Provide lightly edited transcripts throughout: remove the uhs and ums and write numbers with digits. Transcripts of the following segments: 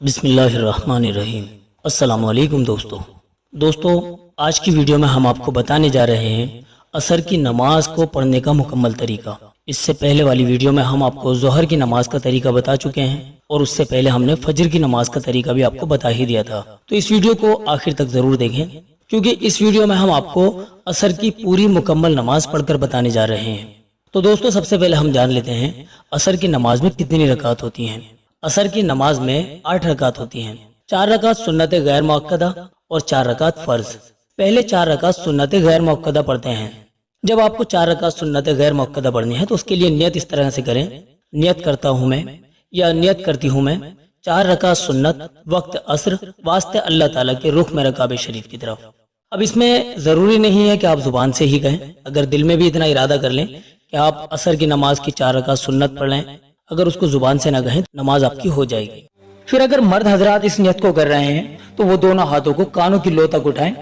बिस्मिल्लाहिर्रहमानिर्रहीम। अस्सलाम वालेकुम दोस्तों आज की वीडियो में हम आपको बताने जा रहे हैं असर की नमाज को पढ़ने का मुकम्मल तरीका। इससे पहले वाली वीडियो में हम आपको ज़ोहर की नमाज का तरीका बता चुके हैं और उससे पहले हमने फजर की नमाज का तरीका भी आपको बता ही दिया था। तो इस वीडियो को आखिर तक जरूर देखें, क्योंकि इस वीडियो में हम आपको असर की पूरी मुकम्मल नमाज पढ़कर बताने जा रहे हैं। तो दोस्तों, सबसे पहले हम जान लेते हैं असर की नमाज में कितनी रकात होती हैं। असर की नमाज में 8 रकात होती हैं। 4 रकात सुन्नत गैर मुअक्कदा और 4 रकात फर्ज। पहले 4 रकात सुन्नत गैर मुअक्कदा पढ़ते हैं। जब आपको 4 रकात सुन्नत गैर मुअक्कदा पढ़नी है तो उसके लिए नियत इस तरह से करें, नियत करता हूँ मैं या नियत करती हूँ मैं 4 रकात सुन्नत वक्त असर वास्ते अल्लाह ताला के रुख मेरा काबे शरीफ की तरफ। अब इसमें जरूरी नहीं है कि आप जुबान से ही कहें, अगर दिल में भी इतना इरादा कर लें कि आप असर की नमाज की 4 रकात सुन्नत पढ़ लें, अगर उसको जुबान से ना कहें नमाज आपकी हो जाएगी। फिर अगर मर्द हजरात इस नियत को कर रहे हैं तो वो दोनों हाथों को कानों की लो तक उठाएं,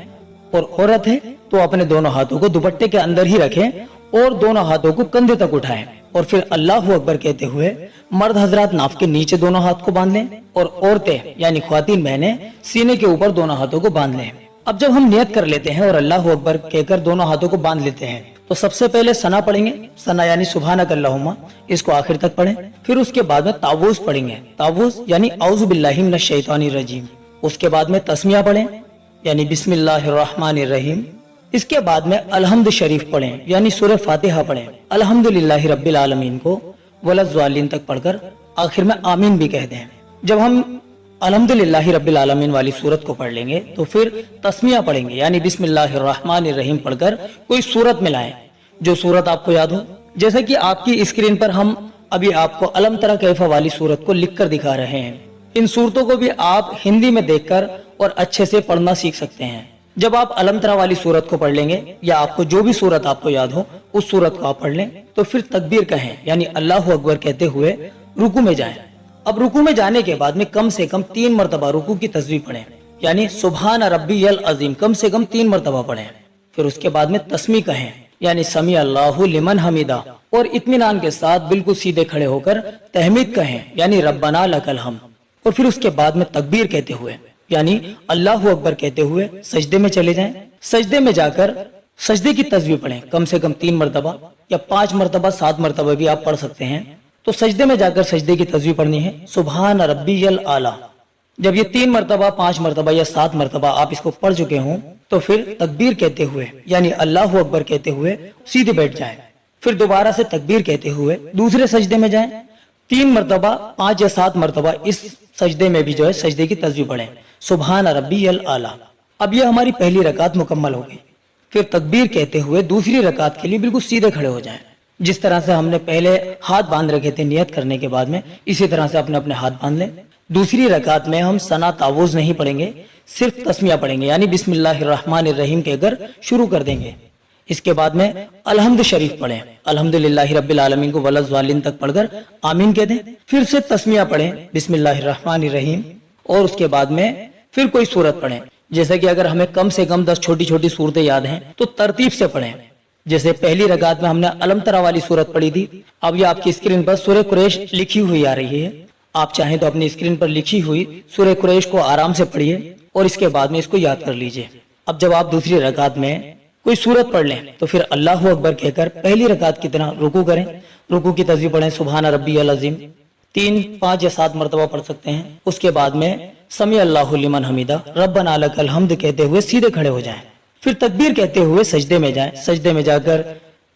और औरत है तो अपने दोनों हाथों को दुपट्टे के अंदर ही रखें और दोनों हाथों को कंधे तक उठाएं, और फिर अल्लाहु अकबर कहते हुए मर्द हजरात नाफ के नीचे दोनों हाथ को बांध लें और औरतें यानी ख्वातीन बहनें सीने के ऊपर दोनों हाथों को बांध लें। अब जब हम नियत कर लेते हैं और अल्लाहु अकबर कहकर दोनों हाथों को बांध लेते हैं तो सबसे पहले सना पढ़ेंगे, सना यानी सुभानक अल्लाहुम्मा, इसको आखिर तक पढ़ें। फिर उसके बाद में तावूज पढ़ेंगे, तावूज यानी औज़ु बिल्लाहि मिनश शैतानिर रजीम। उसके बाद में तस्मिया पढ़ें यानी बिस्मिल्लाहिर्रहमानिर्रहीम। इसके बाद में अलहम्द शरीफ पढ़ें यानी सूरह फातिहा पढ़ें, अल्हम्दुलिल्लाहि रब्बिल आलमीन को वलज़्ज़ालिन तक पढ़कर आखिर में आमीन भी कह दें। जब हम अल्हम्दुलिल्लाहि रब्बिल आलमीन वाली सूरत को पढ़ लेंगे तो फिर तस्मिया पढ़ेंगे यानी बिस्मिल्लाहिर्रहमानिर्रहीम पढ़कर कोई सूरत मिलाएं जो सूरत आपको याद हो। जैसा कि आपकी स्क्रीन पर हम अभी आपको अलम तरा कैफा वाली सूरत को लिखकर दिखा रहे हैं। इन सूरतों को भी आप हिंदी में देखकर और अच्छे से पढ़ना सीख सकते हैं। जब आप अलम तरा वाली सूरत को पढ़ लेंगे या आपको जो भी सूरत आपको याद हो उस सूरत को आप पढ़ लें तो फिर तकबीर कहें यानी अल्लाहु अकबर कहते हुए रुकू में जाएं। अब रुकू में जाने के बाद में कम से कम 3 मरतबा रुकू की तस्बीह पढ़ें यानी सुभान रब्बियल अजीम कम से कम 3 मरतबा पढ़ें। फिर उसके बाद में तस्मी कहें यानी समी अल्लाहु लिमन हमीदा, और इत्मीनान के साथ बिल्कुल सीधे खड़े होकर तहमीद कहें यानी रब्बना लकल हम। और फिर उसके बाद में तकबीर कहते हुए यानी अल्लाहु अकबर कहते हुए सजदे में चले जाएं। सजदे में जाकर सजदे की तस्बीह पढ़ें कम से कम 3 मरतबा या 5 मरतबा 7 मरतबा भी आप पढ़ सकते हैं। तो सजदे में जाकर सजदे की तस्बीह पढ़नी है सुभान रब्बियल आला। जब ये 3 मरतबा 5 मरतबा या 7 मरतबा आप इसको पढ़ चुके हों तो फिर तकबीर कहते हुए यानी अल्लाहु अकबर कहते हुए सीधे बैठ जाएं। फिर दोबारा से तकबीर कहते हुए दूसरे सजदे में जाएं। 3 मरतबा 5 या 7 मरतबा इस सजदे में भी जो है सजदे की तस्बीह पढ़ें सुभान रब्बियल आला। अब ये हमारी पहली रकात मुकम्मल हो गई। फिर तकबीर कहते हुए दूसरी रकात के लिए बिल्कुल सीधे खड़े हो जाएं। जिस तरह से हमने पहले हाथ बांध रखे थे नियत करने के बाद में, इसी तरह से अपने अपने हाथ बांध लें। दूसरी रकात में हम सना तावूज नहीं पढ़ेंगे, सिर्फ तस्मिया पढ़ेंगे यानी बिस्मिल्लाहिर्रहमानिर्रहीम कहकर शुरू कर देंगे। इसके बाद में अलहम्द शरीफ पढ़ें, अल्हम्दुलिल्लाहि रब्बिल आलमीन को वलज़्ज़ालिन तक पढ़कर आमीन कह दें। फिर से तस्मिया पढ़ें बिस्मिल्लाहिर्रहमानिर्रहीम, और उसके बाद में फिर कोई सूरत पढ़ें। जैसे कि अगर हमें कम से कम 10 छोटी छोटी सूरतें याद हैं तो तरतीब से पढ़ें। जैसे पहली रकात में हमने अलम तरा वाली सूरत पढ़ी थी, अब ये आपकी स्क्रीन पर सूरह कुरैश लिखी हुई आ रही है। आप चाहें तो अपनी स्क्रीन पर लिखी हुई सूरह कुरैश को आराम से पढ़िए और इसके बाद में इसको याद कर लीजिए। अब जब आप दूसरी रकात में कोई सूरत पढ़ लें तो फिर अल्लाहु अकबर कहकर पहली रकात की तरह रुकू करें। रुकू की तस्बीह पढ़ें सुभान रब्बियल अज़ीम 3, 5 या 7 मरतबा पढ़ सकते हैं। उसके बाद में समी अल्लाहु लिमन हमीदा रब्बना लकल हम्द कहते हुए सीधे खड़े हो जाएं। फिर तकबीर कहते हुए सजदे में जाएं। सजदे में जाकर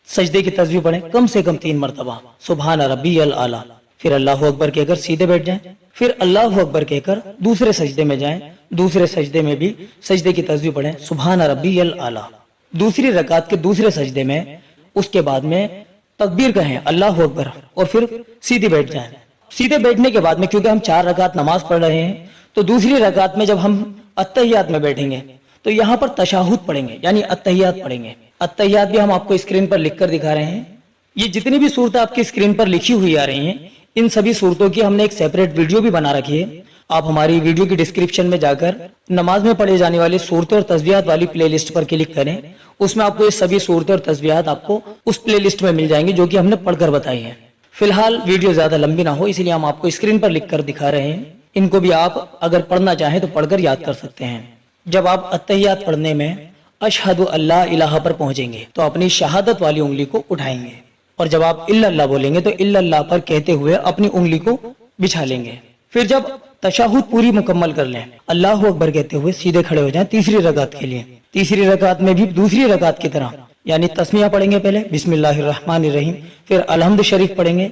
सजदे की तस्बीह पढ़ें कम से कम 3 मरतबा सुभान रब्बियल आला। फिर अल्लाहु अकबर कहकर सीधे बैठ जाएं। फिर अल्लाहु अकबर कहकर दूसरे सजदे में जाएं। दूसरे सजदे में भी सजदे की तस्बीह पढ़ें सुभान रब्बियल आला। दूसरी रकात के दूसरे सजदे में उसके बाद में तकबीर कहें अल्लाहु अकबर और फिर सीधे बैठ जाएं। सीधे बैठने के बाद में क्योंकि हम 4 रकात नमाज पढ़ रहे हैं तो दूसरी रकात में जब हम अत्तहियात में बैठेंगे तो यहाँ पर तशाहुद पढ़ेंगे यानी अत्तहियात पढ़ेंगे। अत्तहियात भी हम आपको स्क्रीन पर लिखकर दिखा रहे हैं। ये जितनी भी सूरतें आपकी स्क्रीन पर लिखी हुई आ रही हैं इन सभी सूरतों की हमने एक सेपरेट वीडियो भी बना रखी है। आप हमारी वीडियो की डिस्क्रिप्शन में जाकर नमाज में पढ़े जाने वाली सूरतें और तस्बीहात वाली प्लेलिस्ट पर क्लिक करें। उसमें आपको ये सभी सूरतें और तस्बीहात आपको उस प्लेलिस्ट में मिल जाएंगी जो कि हमने पढ़कर बताई है। फिलहाल वीडियो ज्यादा लंबी ना हो इसलिए हम आपको स्क्रीन पर लिखकर दिखा रहे हैं। ان کو بھی آپ اگر پڑھنا چاہیں تو پڑھ کر یاد کر سکتے ہیں۔ جب آپ التحیات پڑھنے میں اشہد اللہ الہ پر پہنچیں گے تو اپنی شہادت والی انگلی کو اٹھائیں گے، اور جب آپ الا اللہ بولیں گے تو الا اللہ پر کہتے ہوئے اپنی انگلی کو بچھا لیں گے۔ پھر جب تشہد پوری مکمل کر لیں، اللہ اکبر کہتے ہوئے سیدھے کھڑے ہو جائیں تیسری رکعت کے لیے۔ تیسری رکعت میں بھی دوسری رکعت کی طرح یعنی تسمیہ پڑھیں گے، پہلے بسم اللہ الرحمن الرحیم، پھر الحمد شریف پڑھیں گے،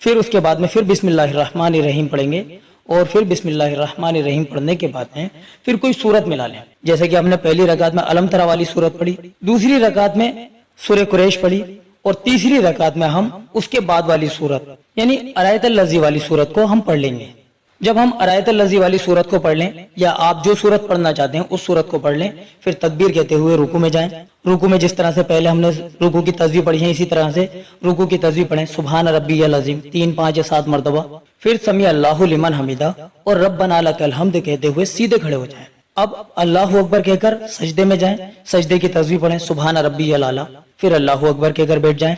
پھر اس کے بعد میں پھر بسم اللہ الرحمن الرحیم پڑھیں گے، اور پھر بسم اللہ الرحمن الرحیم پڑھنے کے بعد میں پھر کوئی سورت ملا لیں، جیسے کہ ہم نے پہلی رکعت میں الم ترا والی سورت پڑھی، دوسری رکعت میں سورہ قریش پڑھی، اور تیسری رکعت میں ہم اس کے بعد والی سورت یعنی آیت الذی والی سورت کو ہم پڑھ لیں گے۔ جب ہم آیت الذی والی سورت کو پڑھ لیں یا آپ جو سورت پڑھنا چاہتے ہیں اس سورت کو پڑھ لیں، پھر تکبیر کہتے ہوئے رکوع میں جائیں۔ رکوع میں جس طرح سے پہلے ہم نے رکوع کی تسبیح پڑھی ہے، اسی طرح سے رکوع کی تسبیح پڑھیں، سبحان ربی العظیم 3، 5 یا 7 مرتبہ، پھر سمیع اللہ لمن حمیدہ اور ربنا لک الحمد کہتے ہوئے سیدھے کھڑے ہو جائیں۔ اب اللہ اکبر کہہ کر سجدے میں جائیں، سجدے کی تسبیح پڑھیں سبحان ربی الاعلی، پھر اللہ اکبر کہہ کر بیٹھ جائیں،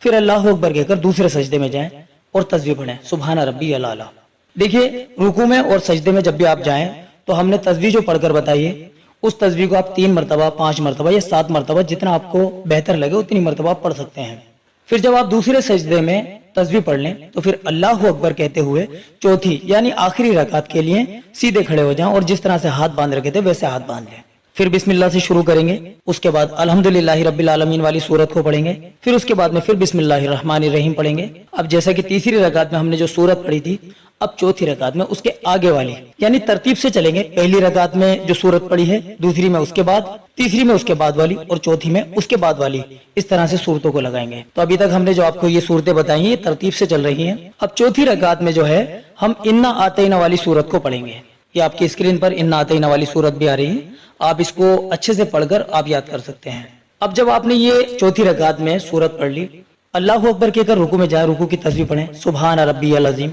پھر اللہ اکبر کہہ کر دوسرے سجدے میں جائیں اور تسبیح پڑھیں سبحان ربی الاعلی۔ دیکھیے رکوع میں اور سجدے میں جب بھی آپ جائیں تو ہم نے تسبیح جو پڑھ کر بتائی ہے اس تسبیح کو آپ 3 مرتبہ، 5 مرتبہ یا 7 مرتبہ جتنا آپ کو بہتر لگے اتنی مرتبہ آپ پڑھ سکتے ہیں۔ پھر جب آپ دوسرے سجدے میں تسبیح پڑھ لیں تو پھر اللہ اکبر کہتے ہوئے چوتھی یعنی آخری رکعت کے لیے سیدھے کھڑے ہو جائیں اور جس طرح سے ہاتھ باندھ رکھے تھے ویسے ہاتھ باندھ لیں۔ پھر بسم اللہ سے شروع کریں گے، اس کے بعد الحمدللہ رب العالمین والی سورت کو پڑھیں گے، پھر اس کے بعد میں پھر بسم اللہ الرحمن الرحیم پڑھیں گے۔ اب جیسا کہ تیسری رکعت میں ہم نے جو سورت پڑھی تھی، اب چوتھی رکعت میں اس کے آگے والی یعنی ترتیب سے چلیں گے، پہلی رکعت میں جو سورت پڑھی ہے، دوسری میں اس کے بعد، تیسری میں اس کے بعد والی اور چوتھی میں اس کے بعد والی، اس طرح سے صورتوں کو لگائیں گے۔ تو ابھی تک ہم نے جو آپ کو یہ صورتیں بتائی ہیں یہ ترتیب سے چل رہی ہیں۔ اب چوتھی رکعت میں جو ہے ہم انا آتینا والی سورت کو پڑھیں گے، یہ آپ کی اسکرین پر انا آتینا والی سورت بھی آ رہی ہے، آپ اس کو اچھے سے پڑھ کر آپ یاد کر سکتے ہیں۔ اب جب آپ نے یہ چوتھی رکعت میں سورت پڑھ لی، اللہ اکبر کہہ کر رکوع میں جائیں، رکوع کی تسبیح پڑھیں سبحان ربی العظیم،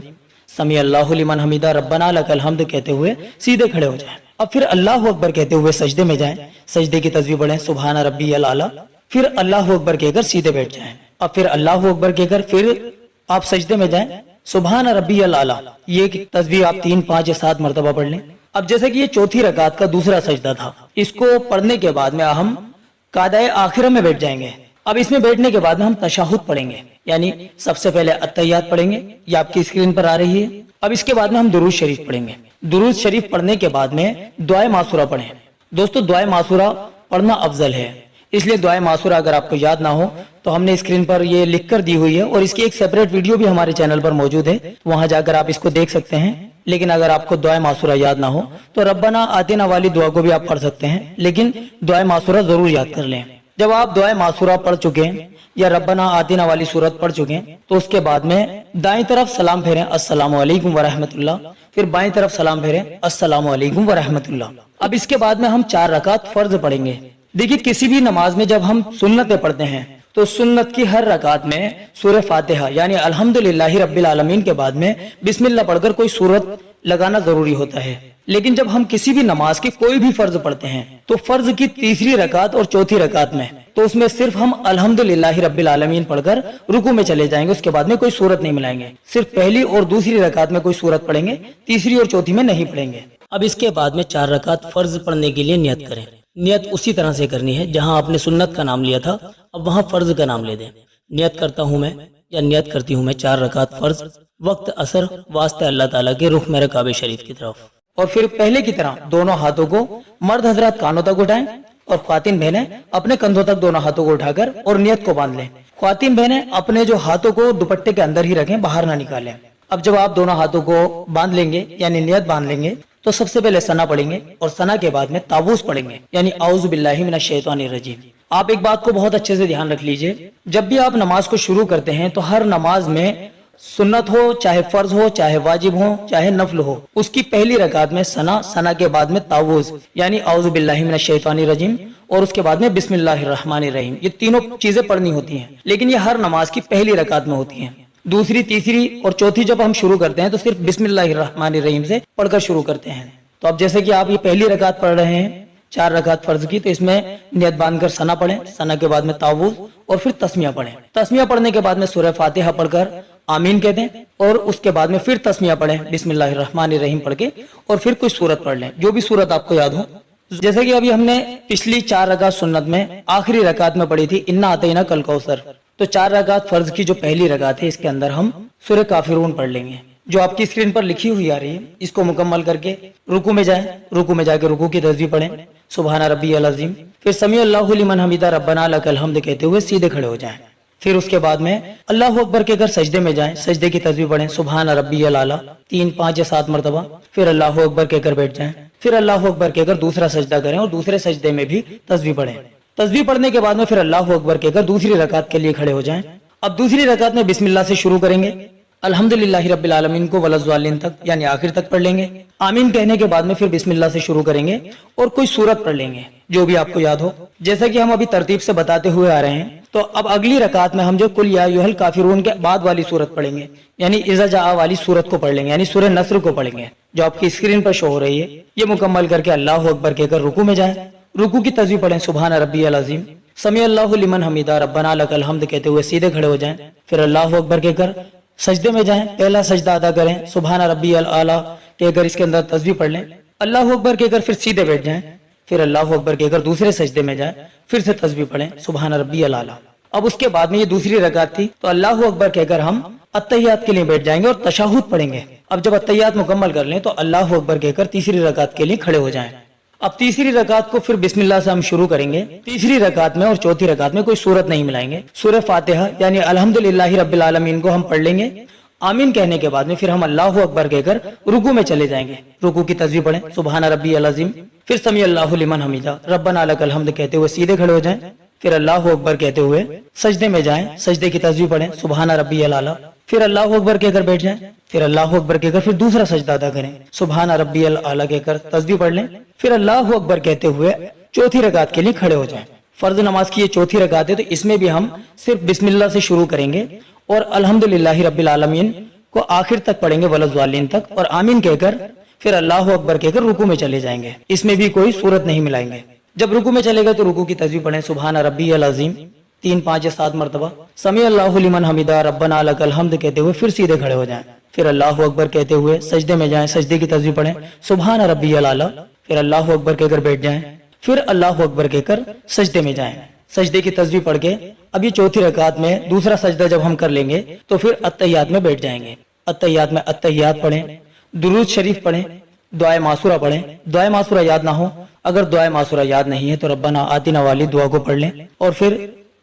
سمیع اللہ لمن حمیدہ، ربنا لک الحمد کہتے ہوئے سیدھے کھڑے ہو جائیں۔ اب پھر اللہ اکبر کہتے ہوئے سجدے میں جائیں، سجدے کی تسبیح پڑھیں سبحان ربی الاعلی، پھر اللہ اکبر کہہ کر سیدھے بیٹھ جائیں۔ اب پھر اللہ اکبر کہہ کر پھر آپ سجدے میں جائیں سبحان ربی الاعلی، یہ تسبیح آپ 3، 5 یا 7 مرتبہ پڑھ لیں۔ اب جیسے کہ یہ چوتھی رکعت کا دوسرا سجدہ تھا، اس کو پڑھنے کے بعد میں ہم قعدہ آخرہ میں بیٹھ جائیں گے۔ اب اس میں بیٹھنے کے بعد میں ہم تشہد پڑھیں گے، یعنی سب سے پہلے التحیات پڑھیں گے، یہ آپ کی اسکرین پر آ رہی ہے۔ اب اس کے بعد میں ہم درود شریف پڑھیں گے، درود شریف پڑھنے کے بعد میں دعائے معصورہ پڑھیں۔ دوستو دعائے معصورہ پڑھنا افضل ہے، اس لیے دعائے معصورہ اگر آپ کو یاد نہ ہو تو ہم نے اسکرین پر یہ لکھ کر دی ہوئی ہے، اور اس کی ایک سیپریٹ ویڈیو بھی ہمارے چینل پر موجود ہے، وہاں جا کر آپ اس کو دیکھ سکتے ہیں۔ لیکن اگر آپ کو دعائے معصورہ یاد نہ ہو تو ربنا آتنا والی دعا کو بھی آپ پڑھ سکتے ہیں، لیکن دعائے معصورہ ضرور یاد کر لیں۔ جب آپ دعائے معصورہ پڑھ چکے ہیں یا ربنا آتنا والی سورت پڑھ چکے ہیں تو اس کے بعد میں دائیں طرف سلام پھیریں السلام علیکم ورحمۃ اللہ، پھر بائیں طرف سلام پھیریں السلام علیکم ورحمۃ اللہ۔ اب اس کے بعد میں ہم 4 رکعت فرض پڑھیں گے۔ دیکھیے کسی بھی نماز میں جب ہم سنتیں پڑھتے ہیں تو سنت کی ہر رکعت میں سورہ فاتحہ یعنی الحمدللہ رب العالمین کے بعد میں بسم اللہ پڑھ کر کوئی سورت لگانا ضروری ہوتا ہے۔ لیکن جب ہم کسی بھی نماز کی کوئی بھی فرض پڑھتے ہیں تو فرض کی تیسری رکعت اور چوتھی رکعت میں تو اس میں صرف ہم الحمدللہ رب العالمین پڑھ کر رکوع میں چلے جائیں گے، اس کے بعد میں کوئی سورت نہیں ملائیں گے، صرف پہلی اور دوسری رکعت میں کوئی سورت پڑھیں گے، تیسری اور چوتھی میں نہیں پڑھیں گے۔ اب اس کے بعد میں 4 رکعت فرض پڑھنے کے لیے نیت کریں۔ نیت اسی طرح سے کرنی ہے جہاں آپ نے سنت کا نام لیا تھا، اب وہاں فرض کا نام لے دیں۔ نیت کرتا ہوں میں یا نیت کرتی ہوں میں 4 رکعت فرض، وقت عصر، واسطہ اللہ تعالیٰ کے رخ میرے کعبہ شریف کی طرف۔ اور پھر پہلے کی طرح دونوں ہاتھوں کو مرد حضرات کانوں تک اٹھائیں اور خواتین بہنیں اپنے کندھوں تک دونوں ہاتھوں کو اٹھا کر اور نیت کو باندھ لیں۔ خواتین بہنیں اپنے جو ہاتھوں کو دوپٹے کے اندر ہی رکھیں، باہر نہ نکالیں۔ اب جب آپ دونوں ہاتھوں کو باندھ لیں گے یعنی نیت باندھ لیں گے تو سب سے پہلے ثنا پڑھیں گے اور ثنا کے بعد میں تعوذ پڑھیں گے یعنی اعوذ باللہ من الشیطان الرجیم۔ آپ ایک بات کو بہت اچھے سے دھیان رکھ لیجئے، جب بھی آپ نماز کو شروع کرتے ہیں تو ہر نماز میں سنت ہو چاہے فرض ہو چاہے واجب ہو چاہے نفل ہو، اس کی پہلی رکعت میں ثنا کے بعد میں تعوذ یعنی اعوذ باللہ من الشیطان الرجیم اور اس کے بعد میں بسم اللہ الرحمن الرحیم، یہ تینوں چیزیں پڑھنی ہوتی ہیں، لیکن یہ ہر نماز کی پہلی رکعت میں ہوتی ہیں۔ دوسری، تیسری اور چوتھی جب ہم شروع کرتے ہیں تو صرف بسم اللہ الرحمن الرحیم سے پڑھ کر شروع کرتے ہیں۔ تو اب جیسے کہ آپ یہ پہلی رکعت پڑھ رہے ہیں 4 رکعت فرض کی، تو اس میں نیت باندھ کر ثنا پڑھیں، ثنا کے بعد میں تعوذ اور پھر تسمیہ پڑھیں۔ تسمیہ پڑھنے کے بعد میں سورہ فاتحہ پڑھ کر आमीन कह दें और उसके बाद में फिर तस्मिया पढ़ें बिस्मिल्लाहिर्रहमानिर्रहीम पढ़ के, और फिर कोई सूरत पढ़ लें, जो भी सूरत आपको याद हो। जैसे कि अभी हमने पिछली 4 रकात सुन्नत में आखिरी रकात में पढ़ी थी इन्ना आतैना कल कौसर, तो 4 रकात फर्ज की जो पहली रकात है इसके अंदर हम सूरह काफिरून पढ़ लेंगे, जो आपकी स्क्रीन पर लिखी हुई आ रही है। इसको मुकम्मल करके रुकू में जाएं, रुकू में जाके रुकू की तस्बीह पढ़ें सुबहाना रब्बियल अज़ीम, फिर समी अल्लाहु लिमन हमीदा रब्बना लकल हम्द कहते हुए सीधे खड़े हो जाएं। फिर उसके बाद में अल्लाहु अकबर कहकर सजदे में जाएं, सजदे की तस्बीह पढ़ें सुबहाना रब्बियल आला 3, 5 या 7 मरतबा, फिर अल्लाहु अकबर कहकर बैठ जाएं, फिर अल्लाहु अकबर कहकर दूसरा सजदा करें और दूसरे सजदे में भी तस्बीह पढ़ें। तस्बीह पढ़ने के बाद में फिर अल्लाहु अकबर कहकर दूसरी रकात के लिए खड़े हो जाएं। अब दूसरी रकात में बिस्मिल्लाह से शुरू करेंगे, अल्हम्दुलिल्लाहि रब्बिल आलमीन को वलज़्ज़ालिन तक यानी आखिर तक पढ़ लेंगे। आमीन कहने के बाद में फिर बिस्मिल्लाह से शुरू करेंगे और कोई सूरत पढ़ लेंगे जो भी आपको याद हो, जैसा कि हम अभी तरतीब से बताते हुए आ रहे हैं। तो अब अगली रकात में हम जो कुल या अय्युहल काफिरून के बाद वाली सूरत पढ़ेंगे, यानी इज़ा जाअ वाली सूरत को पढ़ लेंगे, यानी सूरह नस्र को पढ़ेंगे जो आपकी स्क्रीन पर शो हो रही है। ये मुकम्मल करके अल्लाहु अकबर कहकर रुकू में जाएं, रुकू की तस्बीह पढ़ें सुबहाना रब्बियल अज़ीम, समी अल्लाहु लिमन हमीदा रब्बना लकल हम्द कहते हुए सीधे खड़े हो जाएं। फिर अल्लाहु अकबर कहकर सजदे में जाएं, पहला सजदा अदा करें सुबहाना रब्बियल आला कहकर इसके अंदर तस्बीह पढ़ लें। अल्लाहु अकबर कहकर फिर सीधे बैठ जाएं, फिर अल्लाहु अकबर कहकर दूसरे सजदे में जाएं, फिर से तस्बीह पढ़ें सुबहाना रब्बियल आला। अब उसके बाद में ये दूसरी रकात थी, तो अल्लाहु अकबर कहकर हम अत्तहियात के लिए बैठ जाएंगे और तशहुद पढ़ेंगे। अब जब अत्तहियात मुकम्मल कर लें तो अल्लाहु अकबर कहकर तीसरी रकात के लिए खड़े हो जाएं। अब तीसरी रकात को फिर बिस्मिल्लाह से हम शुरू करेंगे। तीसरी रकात में और चौथी रकात में कोई सूरत नहीं मिलाएंगे, सूरह फातिहा यानी अल्हम्दुलिल्लाहि रब्बिल आलमीन को हम पढ़ लेंगे। आमीन कहने के बाद में फिर हम अल्लाहु अकबर कहकर रुकू में चले जाएंगे, रुकू की तस्बीह पढ़ें सुबहाना रब्बियल अज़ीम, फिर समी अल्लाहु लिमन हमीदा रब्बना लकल हम्द कहते हुए सीधे खड़े हो जाएं। फिर अल्लाहु अकबर कहते हुए सजदे में जाएं, सजदे की तस्बीह पढ़ें सुबहाना रब्बियल आला, फिर अल्लाहु अकबर कहकर बैठ जाएं, फिर अल्लाहु अकबर कहकर फिर दूसरा सजदा अदा करें सुबहाना रब्बियल आला कहकर तस्बीह पढ़ लें। फिर अल्लाहु अकबर कहते हुए चौथी रकात के लिए खड़े हो जाएं। फर्ज नमाज की ये चौथी रकात है, तो इसमें भी हम सिर्फ बिस्मिल्लाह से शुरू करेंगे और अल्हम्दुलिल्लाहि रब्बिल आलमीन को आखिर तक पढ़ेंगे वलज़्ज़ालिन तक, और आमीन कहकर फिर अल्लाहु अकबर कहकर रुकू में चले जाएंगे। इसमें भी कोई सूरत नहीं मिलाएंगे। जब रुकू में चलेगा तो रुकू की तस्बीह पढ़ें सुबहाना रब्बियल अज़ीम 3, 5 या 7 मरतबा, समी अल्लाहु लिमन हमीदा रब्बना लकल हम्द कहते हुए फिर सीधे खड़े हो जाएं। फिर अल्लाहु अकबर कहते हुए सजदे में जाएं, सजदे की तस्बीह पढ़ें सुबहाना रब्बियल आला, फिर अल्लाहु अकबर कहकर बैठ जाएं, फिर अल्लाहु अकबर कहकर सजदे में जाएं, सजदे की तस्बीह पढ़ के अब ये चौथी रकात में दूसरा सजदा जब हम कर लेंगे तो फिर अत्तहियात में बैठ जाएंगे। अत्तहियात में अत्तहियात पढ़ें, दुरूद शरीफ पढ़ें, दुआए मासूरा पढ़ें। दुआए मासूरा याद ना हो, अगर दुआए मासूरा याद नहीं है तो रब्बना आतिना वाली दुआ को पढ़ लें, और फिर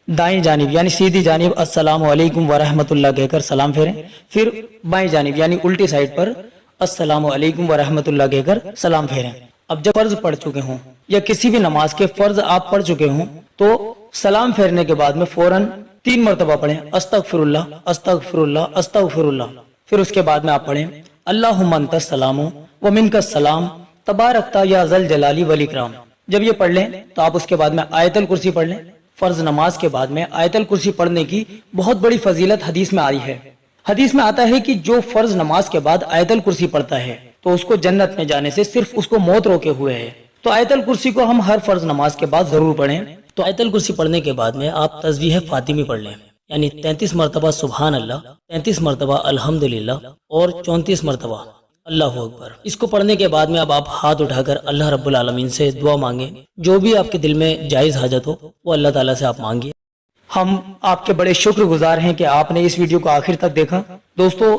दाएं जानिब यानी सीधी जानिब अस्सलामु अलैकुम व रहमतुल्लाह कहकर सलाम फेरें, फिर बाएं जानिब यानी उल्टी साइड पर अस्सलामु अलैकुम व रहमतुल्लाह कहकर सलाम फेरें। अब जब फर्ज पढ़ चुके हों या किसी भी नमाज के फर्ज आप पढ़ चुके हों तो सलाम फेरने के बाद में फौरन 3 मरतबा पढ़ें अस्तगफिरुल्लाह अस्तगफिरुल्लाह अस्तगफिरुल्लाह। फिर उसके बाद में आप पढ़ें अल्लाहुम्मा अंतस सलामु व मिनकस सलाम तबारकता या ज़ल जलाली वल इकराम। जब ये पढ़ लें तो आप उसके बाद में आयतल कुर्सी पढ़ लें। फर्ज नमाज के बाद में आयतल कुर्सी पढ़ने की बहुत बड़ी फजीलत हदीस में आई है। हदीस में आता है कि जो फर्ज नमाज के बाद आयतल कुर्सी पढ़ता है तो उसको जन्नत में जाने से सिर्फ उसको मौत रोके हुए है। तो आयतल कुर्सी को हम हर फर्ज नमाज के बाद जरूर पढ़ें। तो आयतल कुर्सी पढ़ने के बाद में आप तस्बीह फातिमी पढ़ लें, यानी 33 मरतबा सुभान अल्लाह, 33 मरतबा अल्हम्दुलिल्लाह और 34 मरतबा अल्लाहु अकबर। इसको पढ़ने के बाद में अब आप हाथ उठाकर अल्लाह रब्बुल आलमीन से दुआ मांगे, जो भी आपके दिल में जायज हाजत हो वो अल्लाह ताला से आप मांगिए। हम आपके बड़े शुक्रगुजार हैं कि आपने इस वीडियो को आखिर तक देखा। दोस्तों,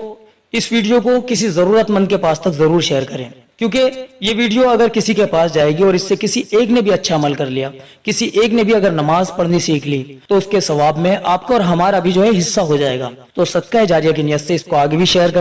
इस वीडियो को किसी जरूरतमंद के पास तक जरूर शेयर करें, क्योंकि ये वीडियो अगर किसी के पास जाएगी और इससे किसी एक ने भी अच्छा अमल कर लिया, किसी एक ने भी अगर नमाज पढ़नी सीख ली, तो उसके सवाब में आपका और हमारा भी जो है हिस्सा हो जाएगा। तो सदका जारिया की नियत से इसको आगे भी शेयर कर